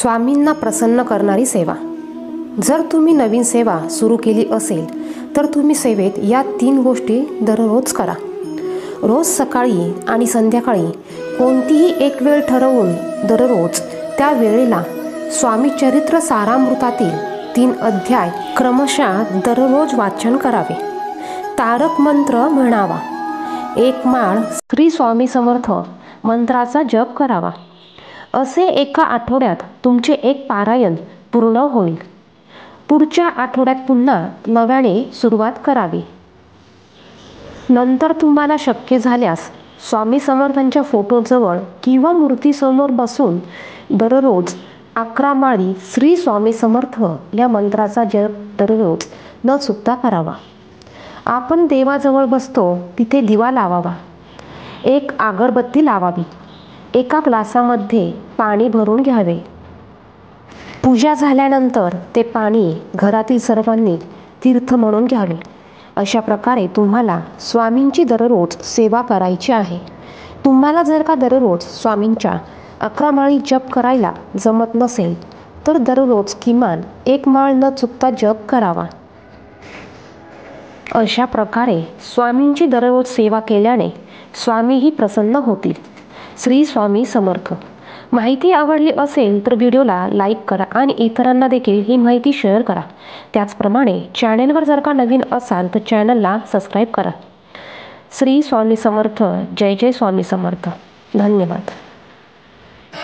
स्वामींना प्रसन्न करणारी सेवा। जर तुम्ही नवीन सेवा सुरू केली असेल तर तुम्ही सेवेत या 3 गोष्टी दररोज करा। रोज सकाळी आणि संध्याकाळी कोणतीही एक वेळ ठरवून दररोज त्या वेळेला स्वामी चरित्र सारामृतातील 3 अध्याय क्रमशः दररोज वाचन करावे। तारक मंत्र म्हणावा। 1 माळ श्री स्वामी समर्थ मंत्राचा जप करावा। असे एका आठवड्यात तुमचे एक पारायण पूर्ण होईल। पुढच्या आठवड्यात पुन्हा नव्याने सुरुवात करावी। नंतर तुम्हाला शक्य झाल्यास स्वामी समर्थांच्या फोटोजवळ किंवा मूर्तीसमोर बसून दररोज 11 माळी श्री स्वामी समर्थ या मंत्राचा जप दररोज न चुकता करावा। आपण देवाजवळ बसतो तिथे दिवा लावावा। एक अगरबत्ती लावावी। एका ग्लासामध्ये पाणी भरून घ्यावे। पूजा झाल्यानंतर ते पाणी घरातील सर्वांनी तीर्थ म्हणून घ्यावे। अशा प्रकारे तुम्हाला स्वामींची दररोज सेवा करायची आहे। तुम्हाला जर का दररोज स्वामींच्या 11 माळी जप करायला जमत नसेल तर दररोज किमान 1 माळ न चुकता जप करावा। अशा प्रकारे स्वामींची दररोज सेवा केल्याने स्वामीही प्रसन्न होतील। श्री स्वामी समर्थ। माहिती आवडली असेल तर व्हिडिओला लाईक करा आणि इतरांना देखील ही माहिती शेअर करा। त्याचप्रमाणे चॅनेलवर जर का नवीन असाल तर चॅनलला सबस्क्राईब करा। श्री स्वामी समर्थ। जय जय स्वामी समर्थ। धन्यवाद।